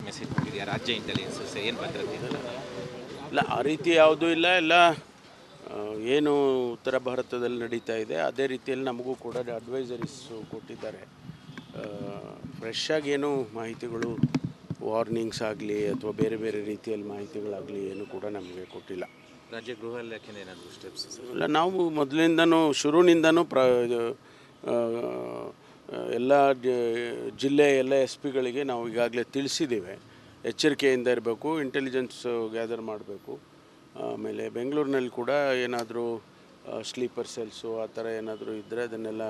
Message ಕೊಟ್ಟಿದೆಯಾ ರಾಜ್ಯ intelligence ಏನು ಭದ್ರತೆ ಇಲ್ಲ, ಆ ರೀತಿ ಯಾವುದೂ ಇಲ್ಲ. ಎಲ್ಲ ಏನು ಉತ್ತರ ಭಾರತದಲ್ಲಿ ನಡೀತಾ ಇದೆ ಅದೇ ರೀತಿಯಲ್ಲಿ ನಮಗೂ ಕೂಡ ಅಡ್ವೈಸರೀಸು ಕೊಟ್ಟಿದ್ದಾರೆ. ಫ್ರೆಶ್ ಆಗಿ ಏನು ಮಾಹಿತಿಗಳು, ವಾರ್ನಿಂಗ್ಸ್ ಆಗಲಿ ಅಥವಾ ಬೇರೆ ಬೇರೆ ರೀತಿಯಲ್ಲಿ ಮಾಹಿತಿಗಳಾಗಲಿ ಏನು ಕೂಡ ನಮಗೆ ಕೊಟ್ಟಿಲ್ಲ. ರಾಜ್ಯ ಗೃಹ ಇಲಾಖೆಯಿಂದ ಏನಾದರೂ ಸ್ಟೆಪ್ಸ್? ಇಲ್ಲ, ನಾವು ಮೊದಲಿಂದನೂ ಶುರುವಿನಿಂದನೂ ಎಲ್ಲ ಜಿಲ್ಲೆ ಎಲ್ಲ SP ಗಳಿಗೆ ನಾವು ಈಗಾಗಲೇ ತಿಳಿಸಿದ್ದೇವೆ. ಎಚ್ಚರಿಕೆಯಿಂದ ಇರಬೇಕು, ಇಂಟೆಲಿಜೆನ್ಸ್ ಗ್ಯಾದರ್ ಮಾಡಬೇಕು. ಆಮೇಲೆ ಬೆಂಗಳೂರಿನಲ್ಲಿ ಕೂಡ ಏನಾದರೂ ಸ್ಲೀಪರ್ ಸೆಲ್ಸು ಆ ಥರ ಏನಾದರೂ ಇದ್ದರೆ ಅದನ್ನೆಲ್ಲ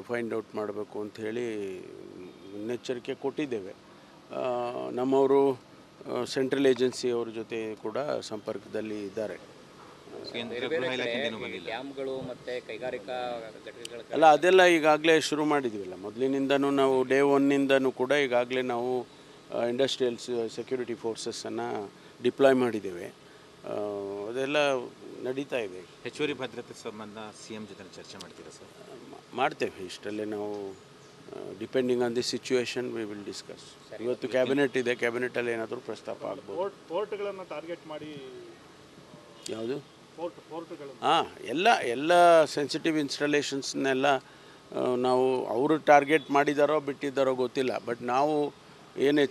ಫೈಂಡ್ ಔಟ್ ಮಾಡಬೇಕು ಅಂಥೇಳಿ ಮುನ್ನೆಚ್ಚರಿಕೆ ಕೊಟ್ಟಿದ್ದೇವೆ. ನಮ್ಮವರು ಸೆಂಟ್ರಲ್ ಏಜೆನ್ಸಿಯವ್ರ ಜೊತೆ ಕೂಡ ಸಂಪರ್ಕದಲ್ಲಿ ಇದ್ದಾರೆ. ಡ್ಯಾಮ್ಗಳು ಮತ್ತು ಕೈಗಾರಿಕಾ ಘಟಕಗಳ ಅಲ್ಲ, ಅದೆಲ್ಲ ಈಗಾಗಲೇ ಶುರು ಮಾಡಿದ್ದೀವಲ್ಲ. ಮೊದಲಿನಿಂದನೂ ನಾವು ಡೇ 1ನಿಂದನೂ ಕೂಡ ಈಗಾಗಲೇ ನಾವು ಇಂಡಸ್ಟ್ರಿಯಲ್ ಸೆಕ್ಯೂರಿಟಿ ಫೋರ್ಸಸ್ಸನ್ನು ಡಿಪ್ಲಾಯ್ ಮಾಡಿದ್ದೇವೆ. ಅದೆಲ್ಲ ನಡೀತಾ ಇದೆ. ಹೆಚ್ಚುವರಿ ಭದ್ರತೆ ಸಂಬಂಧ CM ಜೊತೆ ಚರ್ಚೆ ಮಾಡ್ತೀರಾ ಸರ್? ಮಾಡ್ತೇವೆ. ಇಷ್ಟಲ್ಲೇ ನಾವು depending on the situation we will discuss. ಇವತ್ತು ಕ್ಯಾಬಿನೆಟ್ ಇದೆ, ಕ್ಯಾಬಿನೆಟಲ್ಲಿ ಏನಾದರೂ ಪ್ರಸ್ತಾಪ ಆಗ್ಬೋದು. ಪೋರ್ಟ್ಗಳನ್ನು ಟಾರ್ಗೆಟ್ ಮಾಡಿ ಯಾವುದು? ಪೋರ್ಟ್ಗಳು ಎಲ್ಲ ಸೆನ್ಸಿಟಿವ್ ಇನ್ಸ್ಟಾಲೇಷನ್ಸ್ನೆಲ್ಲ ನಾವು ಅವರು ಟಾರ್ಗೆಟ್ ಮಾಡಿದಾರೋ ಬಿಟ್ಟಿದ್ದಾರೋ ಗೊತ್ತಿಲ್ಲ. ಬಟ್ ನಾವು ಏನು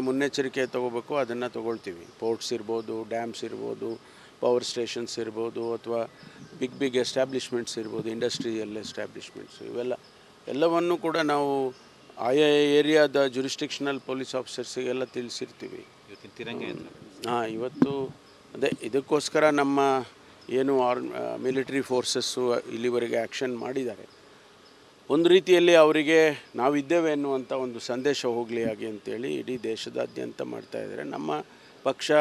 ಮುನ್ನೆಚ್ಚರಿಕೆ ತೊಗೋಬೇಕು ಅದನ್ನು ತೊಗೊಳ್ತೀವಿ. ಪೋರ್ಟ್ಸ್ ಇರ್ಬೋದು, ಡ್ಯಾಮ್ಸ್ ಇರ್ಬೋದು, ಪವರ್ ಸ್ಟೇಷನ್ಸ್ ಇರ್ಬೋದು, ಅಥವಾ ಬಿಗ್ ಎಸ್ಟಾಬ್ಲಿಷ್ಮೆಂಟ್ಸ್ ಇರ್ಬೋದು, ಇಂಡಸ್ಟ್ರಿಯಲ್ ಎಸ್ಟಾಬ್ಲಿಷ್ಮೆಂಟ್ಸ್, ಎಲ್ಲವನ್ನು ಕೂಡ ನಾವು ಆಯಾ ಏರಿಯಾದ ಜುರಿಸ್ಟಿಕ್ಷನಲ್ ಪೊಲೀಸ್ ಆಫೀಸರ್ಸಿಗೆಲ್ಲ ತಿಳಿಸಿರ್ತೀವಿ. ಇವತ್ತು ಅದೇ ಇದಕ್ಕೋಸ್ಕರ ನಮ್ಮ ಏನು ಮಿಲಿಟರಿ ಫೋರ್ಸಸ್ಸು ಇಲ್ಲಿವರೆಗೆ ಆ್ಯಕ್ಷನ್ ಮಾಡಿದ್ದಾರೆ. ಒಂದು ರೀತಿಯಲ್ಲಿ ಅವರಿಗೆ ನಾವಿದ್ದೇವೆ ಅನ್ನುವಂಥ ಒಂದು ಸಂದೇಶ ಹೋಗಲಿ ಹಾಗೆ ಅಂತೇಳಿ ಇಡೀ ದೇಶದಾದ್ಯಂತ ಮಾಡ್ತಾಯಿದ್ದಾರೆ. ನಮ್ಮ ಪಕ್ಷ,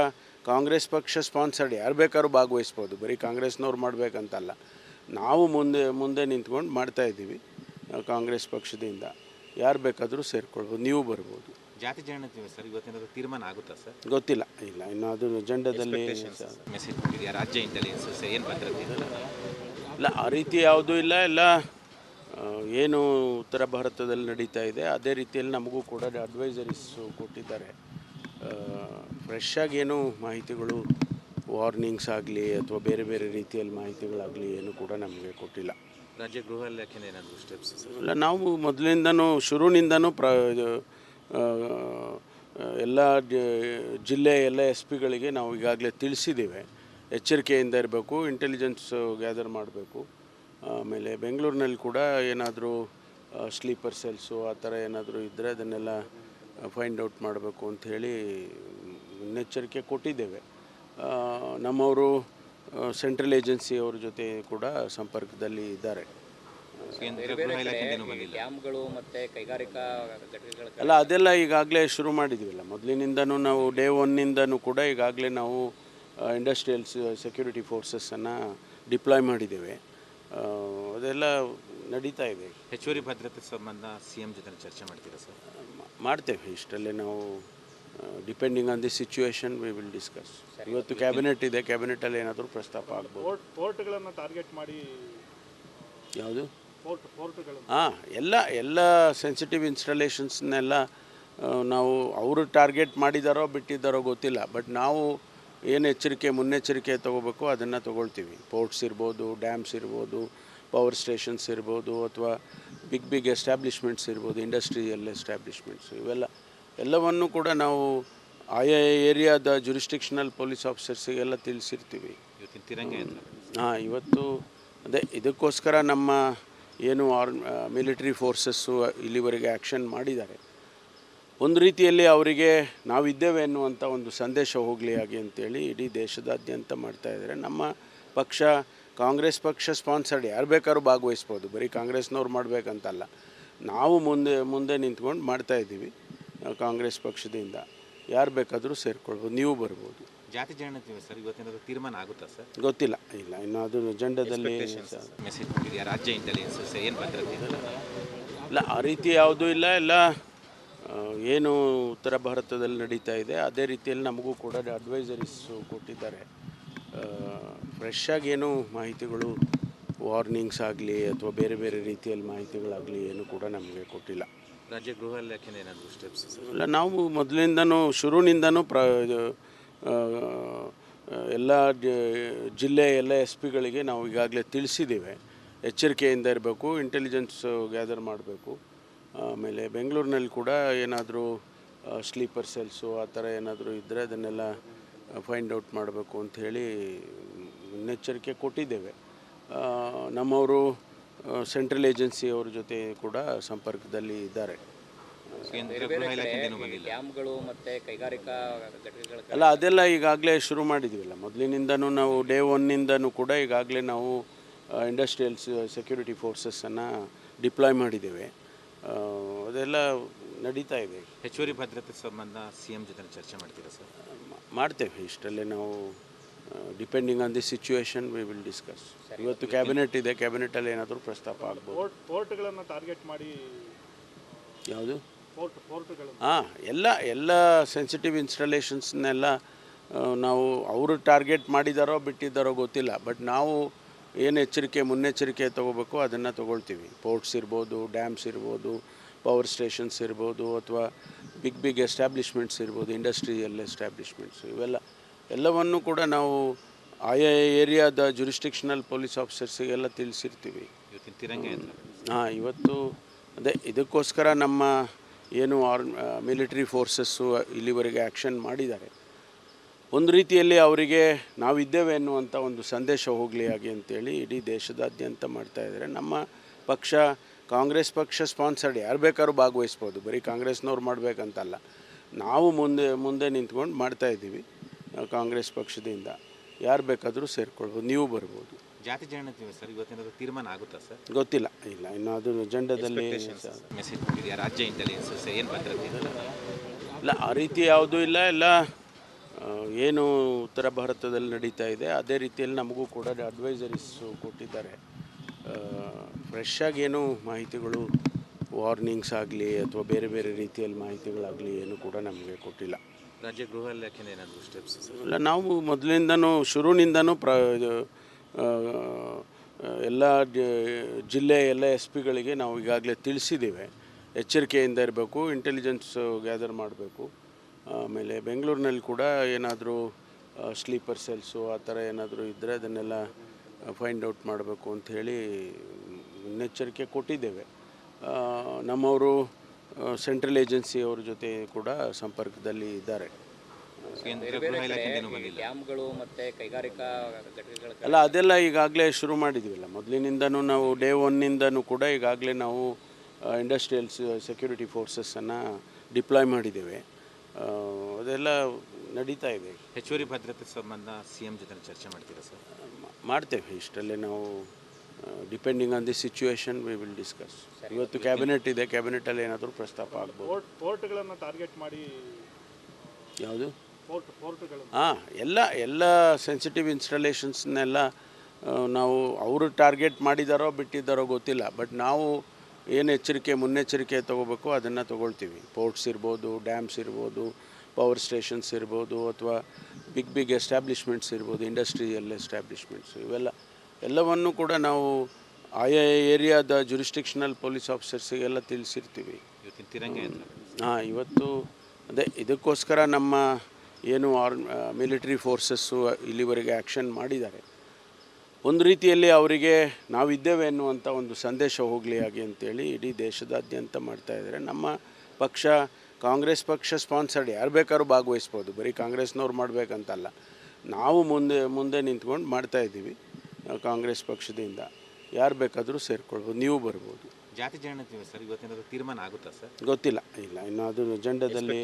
ಕಾಂಗ್ರೆಸ್ ಪಕ್ಷ ಸ್ಪಾನ್ಸರ್ಡ್ ಯಾರು ಬೇಕಾದ್ರೂ ಭಾಗವಹಿಸ್ಬೋದು, ಬರೀ ಕಾಂಗ್ರೆಸ್ನವ್ರು ಮಾಡಬೇಕಂತಲ್ಲ. ನಾವು ಮುಂದೆ ನಿಂತ್ಕೊಂಡು ಮಾಡ್ತಾಯಿದ್ದೀವಿ. ಕಾಂಗ್ರೆಸ್ ಪಕ್ಷದಿಂದ ಯಾರು ಬೇಕಾದರೂ ಸೇರಿಕೊಳ್ಬೋದು, ನೀವು ಬರ್ಬೋದು. ಜಾತಿ ಜನಗಣತಿ ಸರ್ ಇವತ್ತಿನ ತೀರ್ಮಾನ ಆಗುತ್ತಾ ಸರ್? ಗೊತ್ತಿಲ್ಲ, ಇಲ್ಲ, ಇನ್ನು ಅದು ಅಜೆಂಡಾದಲ್ಲಿ ಮೆಸೇಜ್ ಕೊಟ್ಟಿದೆಯಾ ರಾಜ್ಯ ಇಂಟೆಲಿಜೆನ್ಸ್ ಏನು ಭದ್ರತೆ? ಇಲ್ಲ, ಆ ರೀತಿ ಯಾವುದೂ ಇಲ್ಲ. ಎಲ್ಲ ಏನು ಉತ್ತರ ಭಾರತದಲ್ಲಿ ನಡೀತಾ ಇದೆ ಅದೇ ರೀತಿಯಲ್ಲಿ ನಮಗೂ ಕೂಡ ಅಡ್ವೈಸರೀಸು ಕೊಟ್ಟಿದ್ದಾರೆ. ಫ್ರೆಶ್ ಆಗಿ ಏನು ಮಾಹಿತಿಗಳು, ವಾರ್ನಿಂಗ್ಸ್ ಆಗಲಿ ಅಥವಾ ಬೇರೆ ಬೇರೆ ರೀತಿಯಲ್ಲಿ ಮಾಹಿತಿಗಳಾಗಲಿ ಏನು ಕೂಡ ನಮಗೆ ಕೊಟ್ಟಿಲ್ಲ. ರಾಜ್ಯ ಗೃಹ ಇಲಾಖೆಯಿಂದ ಏನಾದರೂ ಸ್ಟೆಪ್ಸ್? ಇಲ್ಲ, ನಾವು ಮೊದಲಿಂದನೂ ಶುರುವಿನಿಂದನೂ ಎಲ್ಲ ಜಿಲ್ಲೆ ಎಲ್ಲ SP ಗಳಿಗೆ ನಾವು ಈಗಾಗಲೇ ತಿಳಿಸಿದ್ದೇವೆ. ಎಚ್ಚರಿಕೆಯಿಂದ ಇರಬೇಕು, ಇಂಟೆಲಿಜೆನ್ಸ್ ಗ್ಯಾದರ್ ಮಾಡಬೇಕು. ಆಮೇಲೆ ಬೆಂಗಳೂರಿನಲ್ಲಿ ಕೂಡ ಏನಾದರೂ ಸ್ಲೀಪರ್ ಸೆಲ್ಸು ಆ ಥರ ಏನಾದರೂ ಇದ್ದರೆ ಅದನ್ನೆಲ್ಲ ಫೈಂಡ್ ಔಟ್ ಮಾಡಬೇಕು ಅಂಥೇಳಿ ಮುನ್ನೆಚ್ಚರಿಕೆ ಕೊಟ್ಟಿದ್ದೇವೆ. ನಮ್ಮವರು ಸೆಂಟ್ರಲ್ ಏಜೆನ್ಸಿಯವ್ರ ಜೊತೆ ಕೂಡ ಸಂಪರ್ಕದಲ್ಲಿ ಇದ್ದಾರೆ. ಡ್ಯಾಮ್ಗಳು ಮತ್ತು ಕೈಗಾರಿಕಾ ಘಟಕಗಳ ಅಲ್ಲ, ಅದೆಲ್ಲ ಈಗಾಗಲೇ ಶುರು ಮಾಡಿದ್ದೀವಲ್ಲ. ಮೊದಲಿನಿಂದನೂ ನಾವು ಡೇ 1ನಿಂದನೂ ಕೂಡ ಈಗಾಗಲೇ ನಾವು ಇಂಡಸ್ಟ್ರಿಯಲ್ ಸೆಕ್ಯೂರಿಟಿ ಫೋರ್ಸಸ್ಸನ್ನು ಡಿಪ್ಲಾಯ್ ಮಾಡಿದ್ದೇವೆ. ಅದೆಲ್ಲ ನಡೀತಾ ಇದೆ. ಹೆಚ್ಚುವರಿ ಭದ್ರತೆ ಸಂಬಂಧ CM ಜೊತೆ ಚರ್ಚೆ ಮಾಡ್ತೀರಾ ಸರ್? ಮಾಡ್ತೇವೆ. ಇಷ್ಟಲ್ಲೇ ನಾವು depending on the situation we will discuss. ಇವತ್ತು ಕ್ಯಾಬಿನೆಟ್ ಇದೆ, ಕ್ಯಾಬಿನೆಟಲ್ಲಿ ಏನಾದರೂ ಪ್ರಸ್ತಾಪ ಆಗ್ಬೋದು. ಪೋರ್ಟ್ಗಳನ್ನು ಟಾರ್ಗೆಟ್ ಮಾಡಿ ಯಾವುದು? ಪೋರ್ಟ್ಗಳು ಎಲ್ಲ ಸೆನ್ಸಿಟಿವ್ ಇನ್ಸ್ಟಾಲೇಷನ್ಸ್ನೆಲ್ಲ ನಾವು ಅವರು ಟಾರ್ಗೆಟ್ ಮಾಡಿದಾರೋ ಬಿಟ್ಟಿದ್ದಾರೋ ಗೊತ್ತಿಲ್ಲ. ಬಟ್ ನಾವು ಏನು ಮುನ್ನೆಚ್ಚರಿಕೆ ತೊಗೋಬೇಕು ಅದನ್ನು ತೊಗೊಳ್ತೀವಿ. ಪೋರ್ಟ್ಸ್ ಇರ್ಬೋದು, ಡ್ಯಾಮ್ಸ್ ಇರ್ಬೋದು, ಪವರ್ ಸ್ಟೇಷನ್ಸ್ ಇರ್ಬೋದು, ಅಥವಾ ಬಿಗ್ ಎಸ್ಟಾಬ್ಲಿಷ್ಮೆಂಟ್ಸ್ ಇರ್ಬೋದು, ಇಂಡಸ್ಟ್ರಿಯಲ್ ಎಸ್ಟಾಬ್ಲಿಷ್ಮೆಂಟ್ಸ್, ಎಲ್ಲವನ್ನು ಕೂಡ ನಾವು ಆಯಾ ಏರಿಯಾದ ಜುರಿಸ್ಟಿಕ್ಷನಲ್ ಪೊಲೀಸ್ ಆಫೀಸರ್ಸಿಗೆಲ್ಲ ತಿಳಿಸಿರ್ತೀವಿ. ಇವತ್ತು ಅದೇ ಇದಕ್ಕೋಸ್ಕರ ನಮ್ಮ ಏನು ಮಿಲಿಟರಿ ಫೋರ್ಸಸ್ಸು ಇಲ್ಲಿವರೆಗೆ ಆ್ಯಕ್ಷನ್ ಮಾಡಿದ್ದಾರೆ. ಒಂದು ರೀತಿಯಲ್ಲಿ ಅವರಿಗೆ ನಾವಿದ್ದೇವೆ ಅನ್ನುವಂಥ ಒಂದು ಸಂದೇಶ ಹೋಗಲಿ ಹಾಗೆ ಅಂತೇಳಿ ಇಡೀ ದೇಶದಾದ್ಯಂತ ಮಾಡ್ತಾಯಿದ್ದಾರೆ. ನಮ್ಮ ಪಕ್ಷ, ಕಾಂಗ್ರೆಸ್ ಪಕ್ಷ ಸ್ಪಾನ್ಸರ್ಡ್ ಯಾರು ಬೇಕಾದ್ರೂ ಭಾಗವಹಿಸ್ಬೋದು, ಬರೀ ಕಾಂಗ್ರೆಸ್ನವ್ರು ಮಾಡಬೇಕಂತಲ್ಲ. ನಾವು ಮುಂದೆ ನಿಂತ್ಕೊಂಡು ಮಾಡ್ತಾಯಿದ್ದೀವಿ. ಕಾಂಗ್ರೆಸ್ ಪಕ್ಷದಿಂದ ಯಾರು ಬೇಕಾದರೂ ಸೇರಿಕೊಳ್ಬೋದು, ನೀವು ಬರ್ಬೋದು. ಜಾತಿ ಜನಗಣತಿ ಸರ್ ಇವತ್ತಿನ ತೀರ್ಮಾನ ಆಗುತ್ತಾ ಸರ್? ಗೊತ್ತಿಲ್ಲ, ಇಲ್ಲ, ಇನ್ನು ಅದು ಅಜೆಂಡಾದಲ್ಲಿ ಮೆಸೇಜ್ ಕೊಟ್ಟಿದೆಯಾ ರಾಜ್ಯ ಇಂಟೆಲಿಜೆನ್ಸ್ ಏನು ಭದ್ರತೆ? ಇಲ್ಲ, ಆ ರೀತಿ ಯಾವುದೂ ಇಲ್ಲ. ಎಲ್ಲ ಏನು ಉತ್ತರ ಭಾರತದಲ್ಲಿ ನಡೀತಾ ಇದೆ ಅದೇ ರೀತಿಯಲ್ಲಿ ನಮಗೂ ಕೂಡ ಅಡ್ವೈಸರೀಸು ಕೊಟ್ಟಿದ್ದಾರೆ. ಫ್ರೆಶ್ ಆಗಿ ಏನು ಮಾಹಿತಿಗಳು, ವಾರ್ನಿಂಗ್ಸ್ ಆಗಲಿ ಅಥವಾ ಬೇರೆ ಬೇರೆ ರೀತಿಯಲ್ಲಿ ಮಾಹಿತಿಗಳಾಗಲಿ ಏನು ಕೂಡ ನಮಗೆ ಕೊಟ್ಟಿಲ್ಲ. ರಾಜ್ಯ ಗೃಹ ಇಲಾಖೆಯಿಂದ ಏನಾದರೂ ಸ್ಟೆಪ್ಸ್ ಸರ್? ಇಲ್ಲ, ನಾವು ಮೊದಲಿಂದನೂ ಶುರುವಿನಿಂದನೂ ಎಲ್ಲ ಜಿಲ್ಲೆ ಎಲ್ಲ ಎಸ್ ಪಿಗಳಿಗೆ ನಾವು ಈಗಾಗಲೇ ತಿಳಿಸಿದ್ದೇವೆ. ಎಚ್ಚರಿಕೆಯಿಂದ ಇರಬೇಕು, ಇಂಟೆಲಿಜೆನ್ಸ್ ಗ್ಯಾದರ್ ಮಾಡಬೇಕು. ಆಮೇಲೆ ಬೆಂಗಳೂರಿನಲ್ಲಿ ಕೂಡ ಏನಾದರೂ ಸ್ಲೀಪರ್ ಸೆಲ್ಸು ಆ ಥರ ಏನಾದರೂ ಇದ್ದರೆ ಅದನ್ನೆಲ್ಲ ಫೈಂಡ್ ಔಟ್ ಮಾಡಬೇಕು ಅಂಥೇಳಿ ಮುನ್ನೆಚ್ಚರಿಕೆ ಕೊಟ್ಟಿದ್ದೇವೆ. ನಮ್ಮವರು ಸೆಂಟ್ರಲ್ ಏಜೆನ್ಸಿಯವ್ರ ಜೊತೆ ಕೂಡ ಸಂಪರ್ಕದಲ್ಲಿ ಇದ್ದಾರೆ. ಕೇಂದ್ರ ಗೃಹ ಇಲಾಖೆಯಿಂದ ಏನೂ ಬಂದಿಲ್ಲ. ಡ್ಯಾಮ್ಗಳು ಮತ್ತು ಕೈಗಾರಿಕಾ ಘಟಕಗಳ ಅಲ್ಲ, ಅದೆಲ್ಲ ಈಗಾಗಲೇ ಶುರು ಮಾಡಿದ್ದೀವಲ್ಲ. ಮೊದಲಿನಿಂದನೂ ನಾವು ಡೇ ಒನ್ನಿಂದನೂ ಕೂಡ ಈಗಾಗಲೇ ನಾವು ಇಂಡಸ್ಟ್ರಿಯಲ್ ಸೆಕ್ಯೂರಿಟಿ ಫೋರ್ಸಸ್ಸನ್ನು ಡಿಪ್ಲಾಯ್ ಮಾಡಿದ್ದೇವೆ. ಅದೆಲ್ಲ ನಡೀತಾ ಇದೆ. ಹೆಚ್ಚುವರಿ ಭದ್ರತೆ ಸಂಬಂಧ CM ಜೊತೆ ಚರ್ಚೆ ಮಾಡ್ತೀರಾ ಸರ್? ಮಾಡ್ತೇವೆ. ಇಷ್ಟಲ್ಲೇ ನಾವು depending on the situation we will discuss. ಇವತ್ತು ಕ್ಯಾಬಿನೆಟ್ ಇದೆ, ಕ್ಯಾಬಿನೆಟಲ್ಲಿ ಏನಾದರೂ ಪ್ರಸ್ತಾಪ ಆಗ್ಬೋದು. ಪೋರ್ಟ್ಗಳನ್ನು ಟಾರ್ಗೆಟ್ ಮಾಡಿ ಯಾವುದು? ಪೋರ್ಟ್ಗಳು ಎಲ್ಲ ಸೆನ್ಸಿಟಿವ್ ಇನ್ಸ್ಟಾಲೇಷನ್ಸ್ನೆಲ್ಲ ನಾವು ಅವರು ಟಾರ್ಗೆಟ್ ಮಾಡಿದಾರೋ ಬಿಟ್ಟಿದ್ದಾರೋ ಗೊತ್ತಿಲ್ಲ. ಬಟ್ ನಾವು ಏನು ಮುನ್ನೆಚ್ಚರಿಕೆ ತೊಗೋಬೇಕು ಅದನ್ನು ತೊಗೊಳ್ತೀವಿ. ಪೋರ್ಟ್ಸ್ ಇರ್ಬೋದು, ಡ್ಯಾಮ್ಸ್ ಇರ್ಬೋದು, ಪವರ್ ಸ್ಟೇಷನ್ಸ್ ಇರ್ಬೋದು, ಅಥವಾ ಬಿಗ್ ಎಸ್ಟಾಬ್ಲಿಷ್ಮೆಂಟ್ಸ್ ಇರ್ಬೋದು, ಇಂಡಸ್ಟ್ರಿಯಲ್ ಎಸ್ಟಾಬ್ಲಿಷ್ಮೆಂಟ್ಸ್, ಎಲ್ಲವನ್ನೂ ಕೂಡ ನಾವು ಆಯಾ ಏರಿಯಾದ ಜುರಿಸ್ಟಿಕ್ಷನಲ್ ಪೊಲೀಸ್ ಆಫೀಸರ್ಸಿಗೆಲ್ಲ ತಿಳಿಸಿರ್ತೀವಿ. ಇವತ್ತಿನ ತಿರಂಗ ಇವತ್ತು ಇದಕ್ಕೋಸ್ಕರ ನಮ್ಮ ಏನು ಮಿಲಿಟರಿ ಫೋರ್ಸಸ್ಸು ಇಲ್ಲಿವರೆಗೆ ಆ್ಯಕ್ಷನ್ ಮಾಡಿದ್ದಾರೆ. ಒಂದು ರೀತಿಯಲ್ಲಿ ಅವರಿಗೆ ನಾವಿದ್ದೇವೆ ಎನ್ನುವಂಥ ಒಂದು ಸಂದೇಶ ಹೋಗಲಿ ಹಾಗೆ ಅಂತೇಳಿ ಇಡೀ ದೇಶದಾದ್ಯಂತ ಮಾಡ್ತಾಯಿದ್ದಾರೆ. ನಮ್ಮ ಪಕ್ಷ ಕಾಂಗ್ರೆಸ್ ಪಕ್ಷ ಸ್ಪಾನ್ಸರ್ಡ್, ಯಾರು ಬೇಕಾದ್ರೂ ಭಾಗವಹಿಸ್ಬೋದು, ಬರೀ ಕಾಂಗ್ರೆಸ್ನವ್ರು ಮಾಡಬೇಕಂತಲ್ಲ. ನಾವು ಮುಂದೆ ನಿಂತ್ಕೊಂಡು ಮಾಡ್ತಾಯಿದ್ದೀವಿ. ಕಾಂಗ್ರೆಸ್ ಪಕ್ಷದಿಂದ ಯಾರು ಬೇಕಾದರೂ ಸೇರ್ಕೊಳ್ಬೋದು, ನೀವು ಬರ್ಬೋದು. ಜಾತಿ ಜನಗಣತಿ ಸರ್ ಇವತ್ತಿನ ತೀರ್ಮಾನ ಆಗುತ್ತಾ ಸರ್? ಗೊತ್ತಿಲ್ಲ, ಇಲ್ಲ, ಇನ್ನು ಅದು ಅಜೆಂಡಾದಲ್ಲಿ ಮೆಸೇಜ್ ಕೊಟ್ಟಿದೆಯಾ ರಾಜ್ಯ ಇಂಟೆಲಿಜೆನ್ಸ್ ಏನು ಭದ್ರತೆ? ಇಲ್ಲ, ಆ ರೀತಿ ಯಾವುದೂ ಇಲ್ಲ. ಎಲ್ಲ ಏನು ಉತ್ತರ ಭಾರತದಲ್ಲಿ ನಡೀತಾ ಇದೆ ಅದೇ ರೀತಿಯಲ್ಲಿ ನಮಗೂ ಕೂಡ ಅಡ್ವೈಸರೀಸು ಕೊಟ್ಟಿದ್ದಾರೆ. ಫ್ರೆಶ್ ಆಗಿ ಏನು ಮಾಹಿತಿಗಳು, ವಾರ್ನಿಂಗ್ಸ್ ಆಗಲಿ ಅಥವಾ ಬೇರೆ ಬೇರೆ ರೀತಿಯಲ್ಲಿ ಮಾಹಿತಿಗಳಾಗಲಿ ಏನು ಕೂಡ ನಮಗೆ ಕೊಟ್ಟಿಲ್ಲ. ರಾಜ್ಯ ಗೃಹ ಇಲಾಖೆಯಿಂದ ಏನಾದರೂ ಸ್ಟೆಪ್ಸ್ ಸರ್? ಇಲ್ಲ, ನಾವು ಮೊದಲಿಂದನೂ ಶುರುವಿನಿಂದನೂ ಎಲ್ಲ ಜಿಲ್ಲೆ ಎಲ್ಲ ಎಸ್ ಪಿಗಳಿಗೆ ನಾವು ಈಗಾಗಲೇ ತಿಳಿಸಿದ್ದೇವೆ. ಎಚ್ಚರಿಕೆಯಿಂದ ಇರಬೇಕು, ಇಂಟೆಲಿಜೆನ್ಸ್ ಗ್ಯಾದರ್ ಮಾಡಬೇಕು. ಆಮೇಲೆ ಬೆಂಗಳೂರಿನಲ್ಲಿ ಕೂಡ ಏನಾದರೂ ಸ್ಲೀಪರ್ ಸೆಲ್ಸು ಆ ಥರ ಏನಾದರೂ ಇದ್ದರೆ ಅದನ್ನೆಲ್ಲ ಫೈಂಡ್ ಔಟ್ ಮಾಡಬೇಕು ಅಂಥೇಳಿ ಮುನ್ನೆಚ್ಚರಿಕೆ ಕೊಟ್ಟಿದ್ದೇವೆ. ನಮ್ಮವರು ಸೆಂಟ್ರಲ್ ಏಜೆನ್ಸಿಯವ್ರ ಜೊತೆ ಕೂಡ ಸಂಪರ್ಕದಲ್ಲಿ ಇದ್ದಾರೆ. ಕೇಂದ್ರ ಗೃಹ ಇಲಾಖೆಯಿಂದ ಏನೂ ಬಂದಿಲ್ಲ. ಡ್ಯಾಮ್ಗಳು ಮತ್ತು ಕೈಗಾರಿಕಾ ಘಟಕಗಳ ಅಲ್ಲ, ಅದೆಲ್ಲ ಈಗಾಗಲೇ ಶುರು ಮಾಡಿದ್ದೀವಲ್ಲ. ಮೊದಲಿನಿಂದನೂ ನಾವು ಡೇ ಒನ್ನಿಂದನೂ ಕೂಡ ಈಗಾಗಲೇ ನಾವು ಇಂಡಸ್ಟ್ರಿಯಲ್ ಸೆಕ್ಯೂರಿಟಿ ಫೋರ್ಸಸ್ಸನ್ನು ಡಿಪ್ಲಾಯ್ ಮಾಡಿದ್ದೇವೆ. ಅದೆಲ್ಲ ನಡೀತಾ ಇದೆ. ಹೆಚ್ಚುವರಿ ಭದ್ರತೆ ಸಂಬಂಧ CM ಜೊತೆ ಚರ್ಚೆ ಮಾಡ್ತೀರಾ ಸರ್? ಮಾಡ್ತೇವೆ. ಇಷ್ಟಲ್ಲೇ ನಾವು depending on the situation we will discuss. ಇವತ್ತು ಕ್ಯಾಬಿನೆಟ್ ಇದೆ, ಕ್ಯಾಬಿನೆಟಲ್ಲಿ ಏನಾದರೂ ಪ್ರಸ್ತಾಪ ಆಗ್ಬೋದು. ಪೋರ್ಟ್ಗಳನ್ನು ಟಾರ್ಗೆಟ್ ಮಾಡಿ ಯಾವುದು? ಪೋರ್ಟ್ಗಳು ಎಲ್ಲ ಸೆನ್ಸಿಟಿವ್ ಇನ್ಸ್ಟಾಲೇಷನ್ಸ್ನೆಲ್ಲ ನಾವು ಅವರು ಟಾರ್ಗೆಟ್ ಮಾಡಿದಾರೋ ಬಿಟ್ಟಿದ್ದಾರೋ ಗೊತ್ತಿಲ್ಲ. ಬಟ್ ನಾವು ಏನು ಮುನ್ನೆಚ್ಚರಿಕೆ ತೊಗೋಬೇಕು ಅದನ್ನು ತೊಗೊಳ್ತೀವಿ. ಪೋರ್ಟ್ಸ್ ಇರ್ಬೋದು, ಡ್ಯಾಮ್ಸ್ ಇರ್ಬೋದು, ಪವರ್ ಸ್ಟೇಷನ್ಸ್ ಇರ್ಬೋದು, ಅಥವಾ ಬಿಗ್ ಎಸ್ಟಾಬ್ಲಿಷ್ಮೆಂಟ್ಸ್ ಇರ್ಬೋದು, ಇಂಡಸ್ಟ್ರಿಯಲ್ ಎಸ್ಟಾಬ್ಲಿಷ್ಮೆಂಟ್ಸ್, ಎಲ್ಲವನ್ನೂ ಕೂಡ ನಾವು ಆಯಾ ಏರಿಯಾದ ಜುರಿಸ್ಟಿಕ್ಷನಲ್ ಪೊಲೀಸ್ ಆಫೀಸರ್ಸಿಗೆಲ್ಲ ತಿಳಿಸಿರ್ತೀವಿ. ಇವತ್ತಿನ ತಿರಂಗ ಇವತ್ತು ಇದಕ್ಕೋಸ್ಕರ ನಮ್ಮ ಏನು ಮಿಲಿಟರಿ ಫೋರ್ಸಸ್ಸು ಇಲ್ಲಿವರೆಗೆ ಆ್ಯಕ್ಷನ್ ಮಾಡಿದ್ದಾರೆ. ಒಂದು ರೀತಿಯಲ್ಲಿ ಅವರಿಗೆ ನಾವಿದ್ದೇವೆ ಎನ್ನುವಂಥ ಒಂದು ಸಂದೇಶ ಹೋಗಲಿ ಹಾಗೆ ಅಂತೇಳಿ ಇಡೀ ದೇಶದಾದ್ಯಂತ ಮಾಡ್ತಾಯಿದ್ದಾರೆ. ನಮ್ಮ ಪಕ್ಷ ಕಾಂಗ್ರೆಸ್ ಪಕ್ಷ ಸ್ಪಾನ್ಸರ್ಡ್, ಯಾರು ಬೇಕಾದ್ರೂ ಭಾಗವಹಿಸ್ಬೋದು, ಬರೀ ಕಾಂಗ್ರೆಸ್ನವ್ರು ಮಾಡಬೇಕಂತಲ್ಲ. ನಾವು ಮುಂದೆ ನಿಂತ್ಕೊಂಡು ಮಾಡ್ತಾಯಿದ್ದೀವಿ. ಕಾಂಗ್ರೆಸ್ ಪಕ್ಷದಿಂದ ಯಾರು ಬೇಕಾದರೂ ಸೇರ್ಕೊಳ್ಬೋದು, ನೀವು ಬರ್ಬೋದು. ಜಾತಿ ಜನಗಣತಿ ಸರ್ ಇವತ್ತಿನ ತೀರ್ಮಾನ ಆಗುತ್ತಾ ಸರ್? ಗೊತ್ತಿಲ್ಲ, ಇಲ್ಲ, ಇನ್ನು ಅದು ಅಜೆಂಡಾದಲ್ಲಿ